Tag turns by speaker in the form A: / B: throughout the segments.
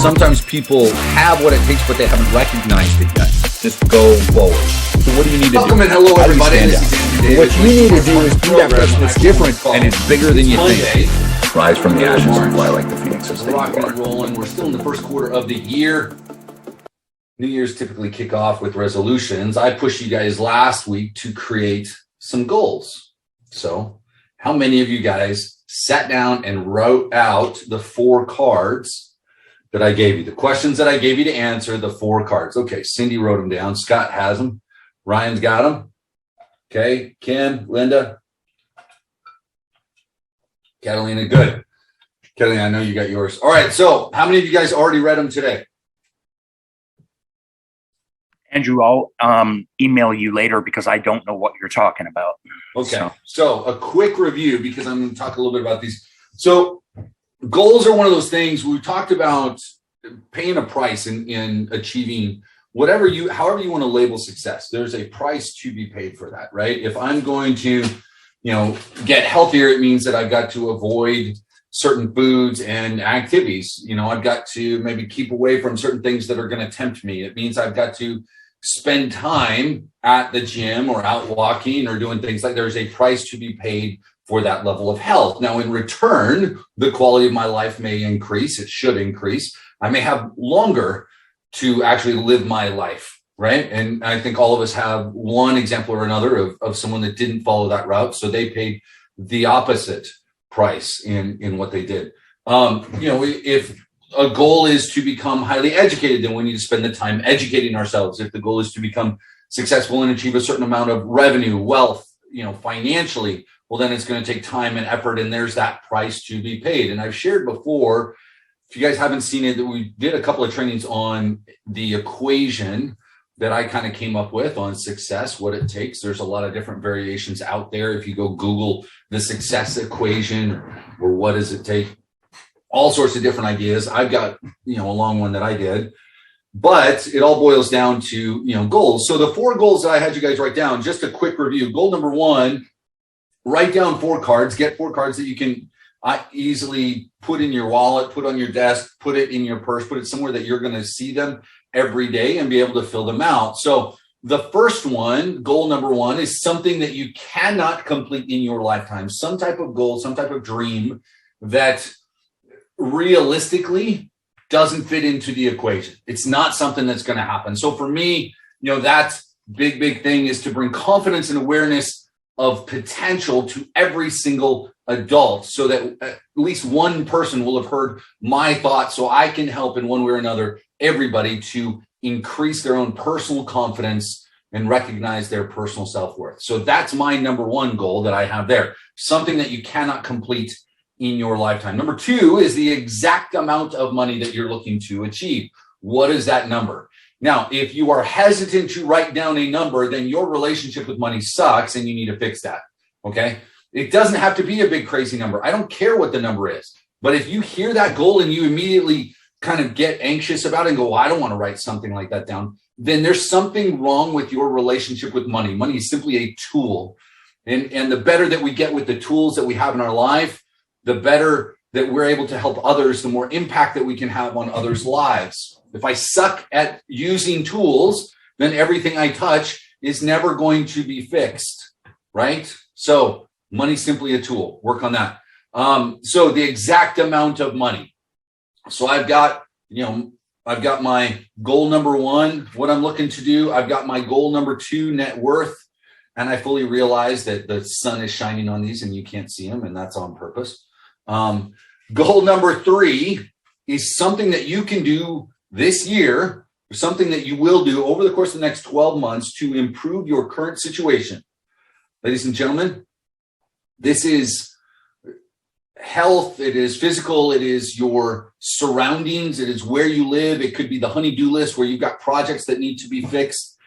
A: sometimes people have what it takes, but they haven't recognized it yet. Just go forward. So what do you need to
B: Welcome
A: do?
B: and hello, everybody.
A: What you need to do is be that person that's different and it's bigger than you think. Rise from the ashes and fly like the phoenixes that you
B: Rocking
A: are.
B: and rolling. We're still in the first quarter of the year. New Year's typically kick off with resolutions. I pushed you guys last week to create some goals. So how many of you guys sat down and wrote out the 4 cards that I gave you? The questions that I gave you to answer, the 4 cards. Okay, Cindy wrote them down. Scott has them. Ryan's got them. Okay, Kim, Linda, Catalina, good. Catalina, I know you got yours. All right, so how many of you guys already read them today?
C: Andrew, I'll email you later because I don't know what you're talking about.
B: Okay, so a quick review because I'm going to talk a little bit about these. So goals are one of those things we talked about paying a price in achieving however you want to label success. There's a price to be paid for that, right? If I'm going to, get healthier, it means that I've got to avoid certain foods and activities. I've got to maybe keep away from certain things that are going to tempt me. It means I've got to spend time at the gym or out walking or doing things like there's a price to be paid for that level of health. Now, in return, the quality of my life may increase. It should increase. I may have longer to actually live my life, right? And I think all of us have one example or another of someone that didn't follow that route. So they paid the opposite price in what they did. If a goal is to become highly educated, then we need to spend the time educating ourselves. If the goal is to become successful and achieve a certain amount of revenue, wealth, financially, well, then it's going to take time and effort, and there's that price to be paid. And I've shared before, if you guys haven't seen it, that we did a couple of trainings on the equation that I kind of came up with on success, what it takes. There's a lot of different variations out there. If you go Google the success equation or what does it take, all sorts of different ideas. I've got, a long one that I did, but it all boils down to, goals. So the 4 goals that I had you guys write down, just a quick review. Goal number 1, write down 4 cards, get 4 cards that you can easily put in your wallet, put on your desk, put it in your purse, put it somewhere that you're going to see them every day and be able to fill them out. So the first one, goal number 1, is something that you cannot complete in your lifetime, some type of goal, some type of dream that realistically doesn't fit into the equation. It's not something that's going to happen. So for me, that big thing is to bring confidence and awareness of potential to every single adult so that at least one person will have heard my thoughts so I can help in one way or another everybody to increase their own personal confidence and recognize their personal self-worth. So that's my number 1 goal that I have there. Something that you cannot complete in your lifetime. Number 2 is the exact amount of money that you're looking to achieve. What is that number? Now, if you are hesitant to write down a number, then your relationship with money sucks and you need to fix that. Okay? It doesn't have to be a big crazy number. I don't care what the number is. But if you hear that goal and you immediately kind of get anxious about it and go, well, I don't want to write something like that down, then there's something wrong with your relationship with money. Money is simply a tool. And the better that we get with the tools that we have in our life, the better that we're able to help others, the more impact that we can have on others' lives. If I suck at using tools, then everything I touch is never going to be fixed, right? So money's simply a tool. Work on that. So the exact amount of money. So I've got my goal number 1, what I'm looking to do. I've got my goal number 2, net worth. And I fully realize that the sun is shining on these and you can't see them, and that's on purpose. Goal number 3 is something that you can do this year, or something that you will do over the course of the next 12 months to improve your current situation. Ladies and gentlemen, this is health, it is physical, it is your surroundings, it is where you live. It could be the honey-do list where you've got projects that need to be fixed.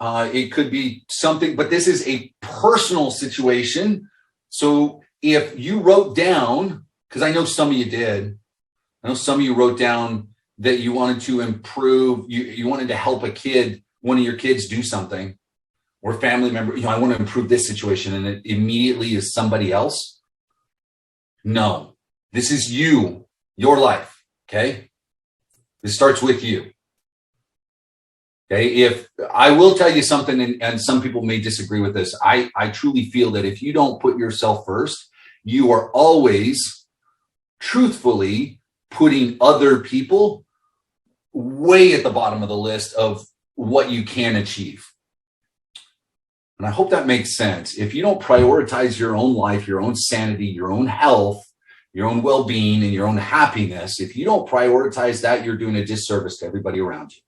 B: It could be something, but this is a personal situation. So if you wrote down, because I know some of you did, I know some of you wrote down that you wanted to improve, you wanted to help one of your kids do something, or family member, I want to improve this situation, and it immediately is somebody else. No, this is you, your life, okay? It starts with you. Okay. If I will tell you something, and some people may disagree with this, I truly feel that if you don't put yourself first, you are always truthfully putting other people way at the bottom of the list of what you can achieve. And I hope that makes sense. If you don't prioritize your own life, your own sanity, your own health, your own well-being, and your own happiness, if you don't prioritize that, you're doing a disservice to everybody around you.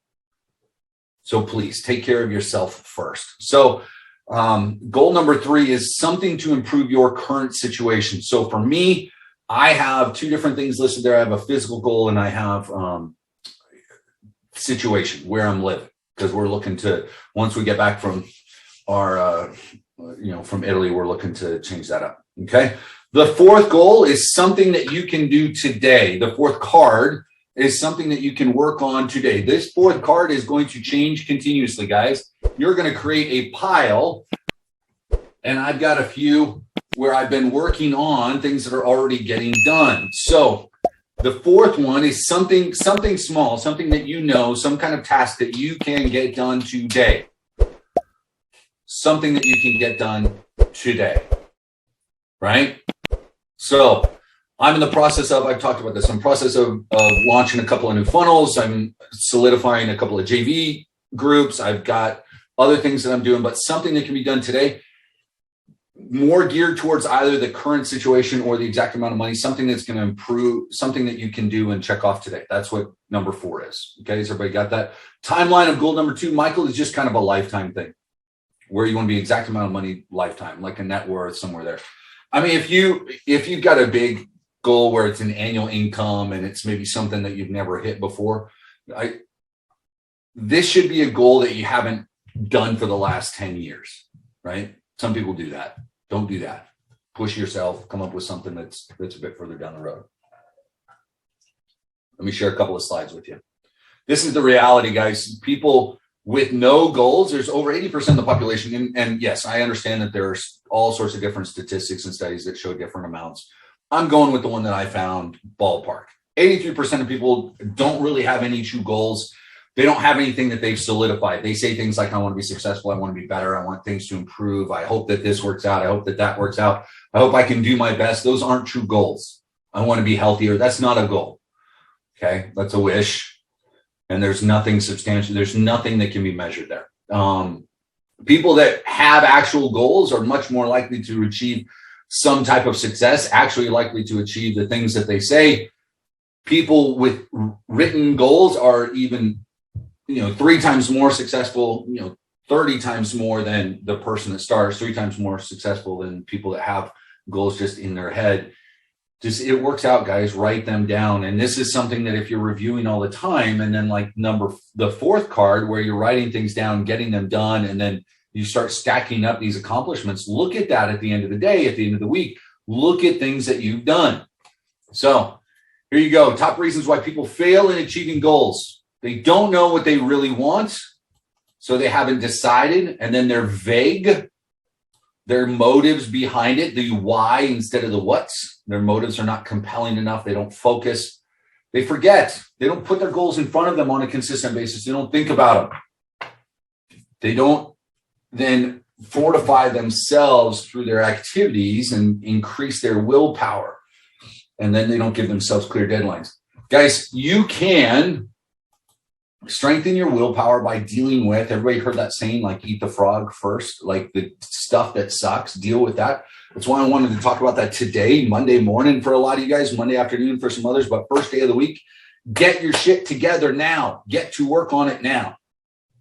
B: So please take care of yourself first. So goal number 3 is something to improve your current situation. So for me, I have 2 different things listed there. I have a physical goal and I have situation where I'm living, because we're looking to, once we get back from our, from Italy, we're looking to change that up. Okay. The 4th goal is something that you can do today. The 4th card is something that you can work on today. This 4th card is going to change continuously, guys. You're going to create a pile, and I've got a few where I've been working on things that are already getting done. So the 4th one is something small, something that you know, some kind of task that you can get done today. Something that you can get done today, right? So I'm in the process of, I've talked about this, I'm in the process of launching a couple of new funnels. I'm solidifying a couple of JV groups. I've got other things that I'm doing, but something that can be done today, more geared towards either the current situation or the exact amount of money, something that's going to improve, something that you can do and check off today. That's what number 4 is. Okay, has everybody got that? Timeline of goal number 2, Michael, is just kind of a lifetime thing, where you want to be exact amount of money lifetime, like a net worth, somewhere there. I mean, if you've got a big goal where it's an annual income and it's maybe something that you've never hit before, this should be a goal that you haven't done for the last 10 years, right? Some people do that. Don't do that. Push yourself, come up with something that's a bit further down the road. Let me share a couple of slides with you. This is the reality, guys. People with no goals, there's over 80% of the population. And yes, I understand that there's all sorts of different statistics and studies that show different amounts. I'm going with the one that I found, ballpark. 83% of people don't really have any true goals. They don't have anything that they've solidified. They say things like, I want to be successful. I want to be better. I want things to improve. I hope that this works out. I hope that that works out. I hope I can do my best. Those aren't true goals. I want to be healthier. That's not a goal. Okay. That's a wish. And there's nothing substantial. There's nothing that can be measured there. People that have actual goals are much more likely to achieve some type of success, actually likely to achieve the things that they say. People with written goals are even, 3 times more successful, 30 times more than the person that starts, 3 times more successful than people that have goals just in their head. Just, it works out, guys. Write them down. And this is something that if you're reviewing all the time, and then like the 4th card where you're writing things down, getting them done, and then you start stacking up these accomplishments, look at that at the end of the day, at the end of the week, look at things that you've done. So here you go. Top reasons why people fail in achieving goals. They don't know what they really want, so they haven't decided, and then they're vague. Their motives behind it, the why instead of the what's. Their motives are not compelling enough. They don't focus. They forget. They don't put their goals in front of them on a consistent basis. They don't think about them. They don't then fortify themselves through their activities and increase their willpower. And then they don't give themselves clear deadlines. Guys, you can strengthen your willpower by dealing with, everybody heard that saying, like eat the frog first, like the stuff that sucks, deal with that. That's why I wanted to talk about that today, Monday morning for a lot of you guys, Monday afternoon for some others, but first day of the week. Get your shit together now. Get to work on it now.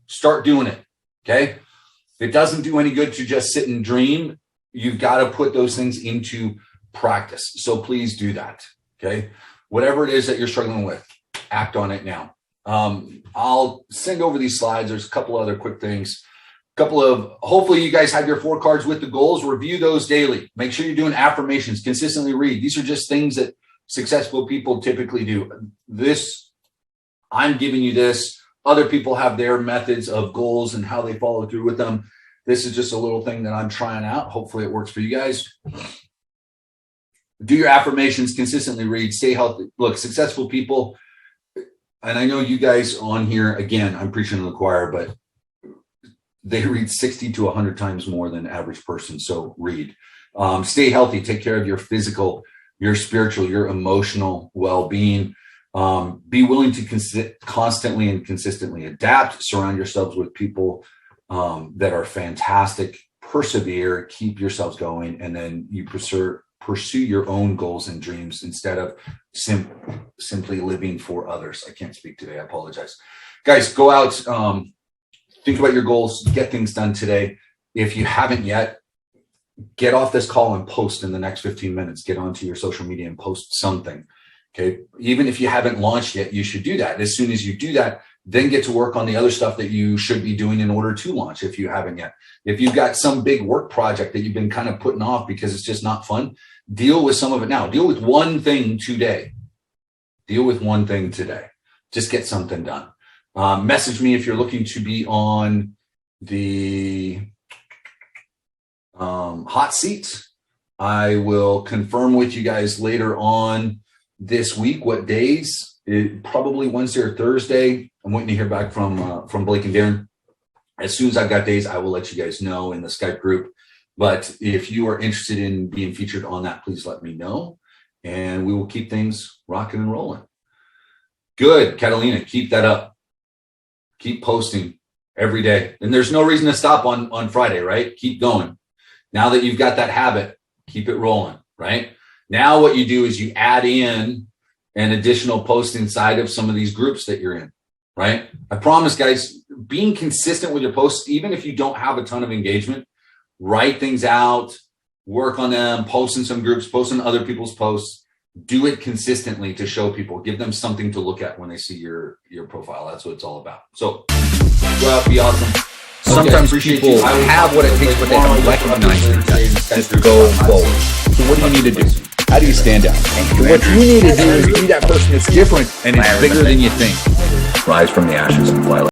B: Start doing it, okay? It doesn't do any good to just sit and dream. You've got to put those things into practice. So please do that, okay? Whatever it is that you're struggling with, act on it now. I'll send over these slides. There's a couple other quick things. Hopefully you guys have your 4 cards with the goals. Review those daily. Make sure you're doing affirmations. Consistently read. These are just things that successful people typically do. This, I'm giving you this. Other people have their methods of goals and how they follow through with them. This is just a little thing that I'm trying out. Hopefully it works for you guys. Do your affirmations, consistently read, stay healthy. Look, successful people, and I know you guys on here, again, I'm preaching to the choir, but they read 60 to 100 times more than the average person. So read. Stay healthy. Take care of your physical, your spiritual, your emotional well-being. Be willing to constantly and consistently adapt. Surround yourselves with people that are fantastic. Persevere. Keep yourselves going. And then you pursue your own goals and dreams instead of simply living for others. I can't speak today. I apologize. Guys, go out. Think about your goals. Get things done today. If you haven't yet, get off this call and post in the next 15 minutes. Get onto your social media and post something. Okay. Even if you haven't launched yet, you should do that. As soon as you do that, then get to work on the other stuff that you should be doing in order to launch if you haven't yet. If you've got some big work project that you've been kind of putting off because it's just not fun, deal with some of it now. Deal with one thing today. Deal with one thing today. Just get something done. Message me if you're looking to be on the hot seat. I will confirm with you guys later on this week what days. Probably Wednesday or Thursday. I'm waiting to hear back from Blake and Darren. As soon as I've got days, I will let you guys know in the Skype group. But if you are interested in being featured on that, please let me know, and we will keep things rocking and rolling. Good, Catalina, keep that up. Keep posting every day. And there's no reason to stop on Friday, right? Keep going. Now that you've got that habit, keep it rolling, right? Now what you do is you add in an additional post inside of some of these groups that you're in, right? I promise, guys, being consistent with your posts, even if you don't have a ton of engagement, write things out, work on them, post in some groups, post in other people's posts. Do it consistently to show people, give them something to look at when they see your profile. That's what it's all about. So go out, be awesome.
A: Sometimes people have what it takes, but they haven't recognized it yet. Just go forward. So what do you need to do? How do you stand out? What you need to do is be that person that's different and it's bigger than you think. Rise from the ashes and fly like